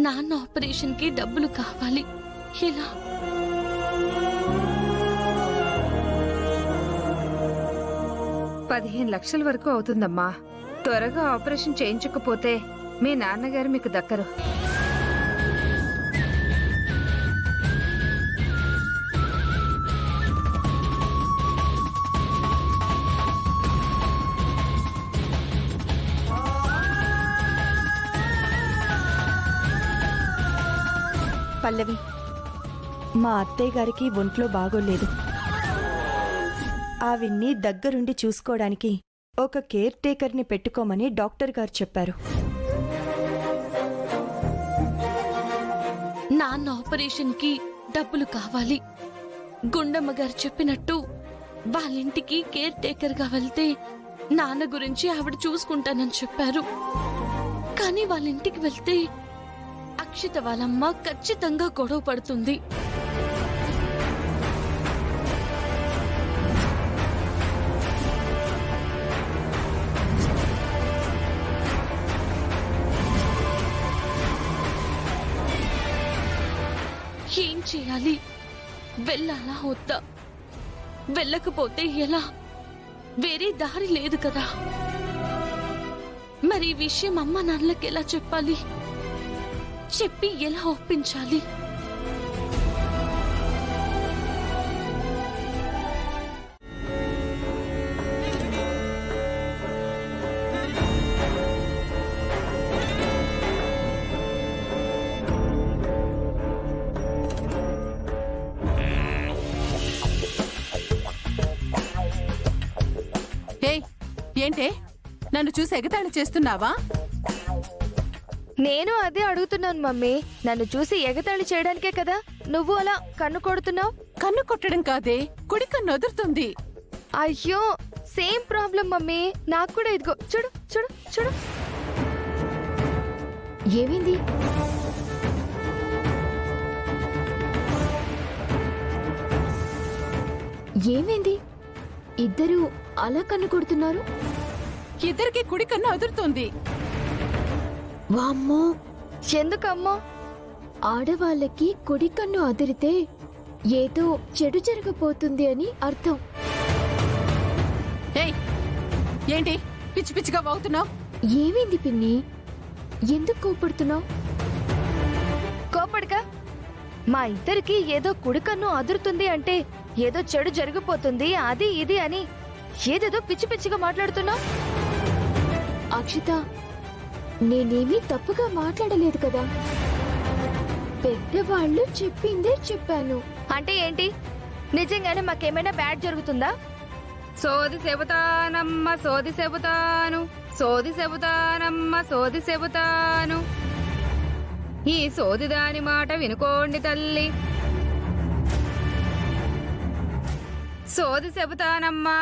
నాన్న ఆపరేషన్ కి డబ్బులు కావాలి. ఎలా? లక్షల వరకు అవుతుందమ్మా. త్వరగా ఆపరేషన్ చేయించకపోతే మీ నాన్నగారు మీకు దక్కరు. పల్లవి, మా అత్తయ్య గారికి ఒంట్లో బాగోలేదు. ఆవిడ్ని దగ్గరుండి చూసుకోవడానికి ఒక కేర్ టేకర్ని పెట్టుకోమని డాక్టర్ గారు చెప్పారు. నాన్న ఆపరేషన్ కి డబ్బులు కావాలి. గుండమ్మ గారు చెప్పినట్టు వాళ్ళింటికి కేర్ టేకర్ గా వెళ్తే నాన్న గురించి ఆవిడ చూసుకుంటానని చెప్పారు. కానీ వాళ్ళింటికి వెళ్తే అక్షిత వాళ్ళమ్మ ఖచ్చితంగా గొడవ పడుతుంది. ఏం చేయాలి? వెళ్ళాలా వద్దా? వెళ్ళకపోతే ఎలా? వేరే దారి లేదు కదా. మరి ఈ విషయం అమ్మ నాన్నలకి ఎలా చెప్పాలి? చెప్పి ఎలా ఒప్పించాలి? ఏంటే నన్ను చూసి ఎగతాళి చేస్తున్నావా? నేను అదే అడుగుతున్నాను మమ్మీ. నన్ను చూసి ఎగతాళి చేయడానికే కదా నువ్వు అలా కన్ను కొడుతున్నావు. కన్ను కొట్టడం కాదే, కుడి కన్ను వదులుతుంది. అయ్యో, సేమ్ ప్రాబ్లం మమ్మీ. నాకు కూడా ఇదిగో చూడు చూడు చూడు. ఏమైంది? ఏమైంది? ఇద్దరు అలా కన్ను కొడుతున్నారు. ఇద్దరికి కుడి కన్ను వదులుతుంది. వామ్మో, ఎందుకమ్మో? ఆడవాళ్ళకి కుడి కన్ను అదిరితే ఏదో చెడు జరగబోతుంది అని అర్థం. ఏయ్, ఏంటి పిచ్చి పిచ్చిగా వాగుతున్నావు? ఏమైంది పిన్ని? ఎందుకు కోపడుతున్నావు? కోపడక, మా ఇద్దరికి ఏదో కుడి కన్ను అదురుతుంది అంటే ఏదో చెడు జరిగిపోతుంది అది ఇది అని ఏదేదో పిచ్చి పిచ్చిగా మాట్లాడుతున్నావు. అక్షిత, నేనేమీ తప్పుగా మాట్లాడలేదు కదా. పెద్దవాళ్ళు చెప్పిందే చెప్పాను. అంటే ఏంటి? నిజంగానే మాకేమైనా బ్యాడ్ జరుగుతుందా? సోది చెబుతానమ్మ సోది చెబుతాను, సోది చెబుతానమ్మ సోది చెబుతాను. ఈ సోది దాని మాట వినుకోండి తల్లి. సోది చెబుతానమ్మా.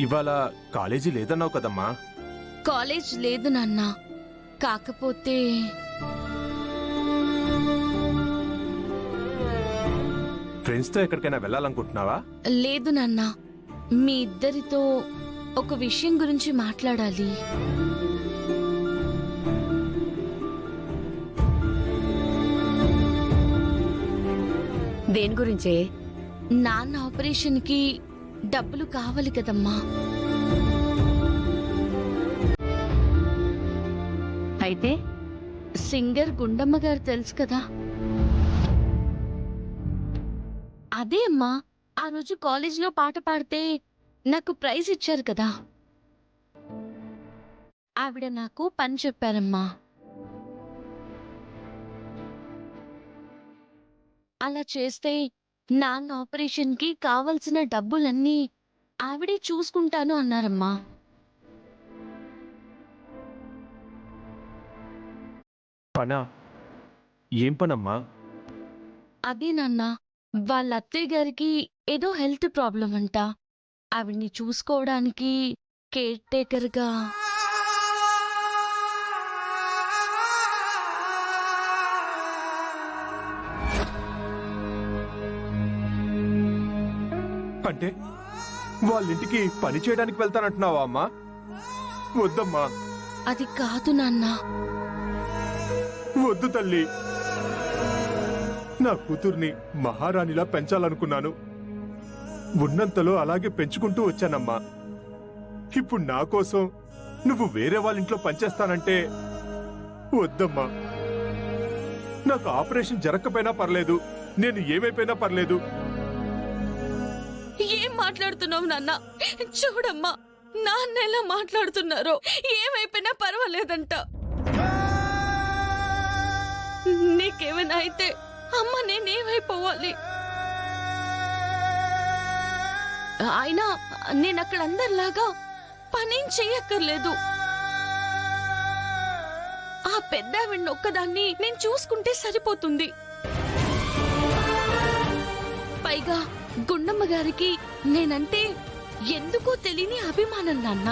ఇవాళ కాలేజీ లేదన్నావు కదమ్మా? కాలేజ్ లేదు నాన్న. కాకపోతే ఫ్రెండ్స్ తో ఎక్కడికైనా వెళ్ళాలనుకుంటున్నావా? లేదు నాన్న, మీ ఇద్దరితో ఒక విషయం గురించి మాట్లాడాలి. దేని గురించే? నాన్న ఆపరేషన్ కి డబ్బులు కావాలి కదమ్మా. అయితే సింగర్ గుండమ్మ గారు తెలుసు కదా? అదే అమ్మా, ఆ రోజు కాలేజీలో పాట పాడితే నాకు ప్రైజ్ ఇచ్చారు కదా. ఆవిడ నాకు పని చెప్పారమ్మా. అలా చేస్తే నాన్న ఆపరేషన్ కి కావలసిన డబ్బులన్నీ ఆవిడే చూసుకుంటాను అన్నారమ్మా. పనా? ఏం పనమ్మా? అదే నాన్న, వాళ్ళ అత్తయ్య గారికి ఏదో హెల్త్ ప్రాబ్లం అంట. ఆవిడ్ని చూసుకోవడానికి కేర్ టేకర్గా. అంటే వాళ్ళింటికి పని చేయడానికి వెళ్తానంటున్నావా అమ్మా? వద్దమ్మా, అది కాదు నాన్న. వద్దు తల్లి. నా కూతుర్ని మహారాణిలా పెంచాలనుకున్నాను. ఉన్నంతలో అలాగే పెంచుకుంటూ వచ్చానమ్మా. ఇప్పుడు నా కోసం నువ్వు వేరే వాళ్ళ ఇంట్లో పనిచేస్తానంటే వద్దమ్మా. నాకు ఆపరేషన్ జరగకపోయినా పర్లేదు, నేను ఏమైపోయినా పర్లేదు. ఏం మాట్లాడుతున్నావు నాన్న? చూడమ్మా, నాన్న ఎలా మాట్లాడుతున్నారో. ఏమైపోయినా పర్వాలేదంట. నీకేమైనా అయితే అమ్మ నేనేమైపోవాలి? అయినా నేనక్కడ అందరిలాగా పనేం చెయ్యక్కర్లేదు. ఆ పెద్దావిడ్ని ఒక్కదాన్ని నేను చూసుకుంటే సరిపోతుంది. పైగా గుండమ్మ గారికి నేనంటే ఎందుకో తెలియని అభిమానం నాన్న.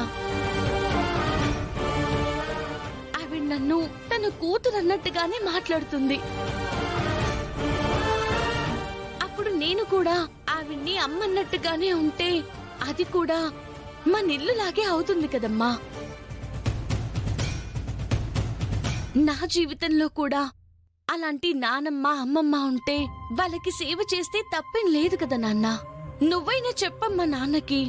ఆవిడ నన్ను తన కూతురు అన్నట్టుగానే మాట్లాడుతుంది. అప్పుడు నేను కూడా ఆవిడ్ని అమ్మన్నట్టుగానే ఉంటే అది కూడా మన ఇల్లులాగే అవుతుంది కదమ్మా. నా జీవితంలో కూడా అలాంటి నానమ్మ అమ్మమ్మ ఉంటే వాళ్ళకి సేవ చేస్తే తప్పేం లేదు కదా నాన్న. నువ్వైనా చెప్పమ్మా నాన్నకి.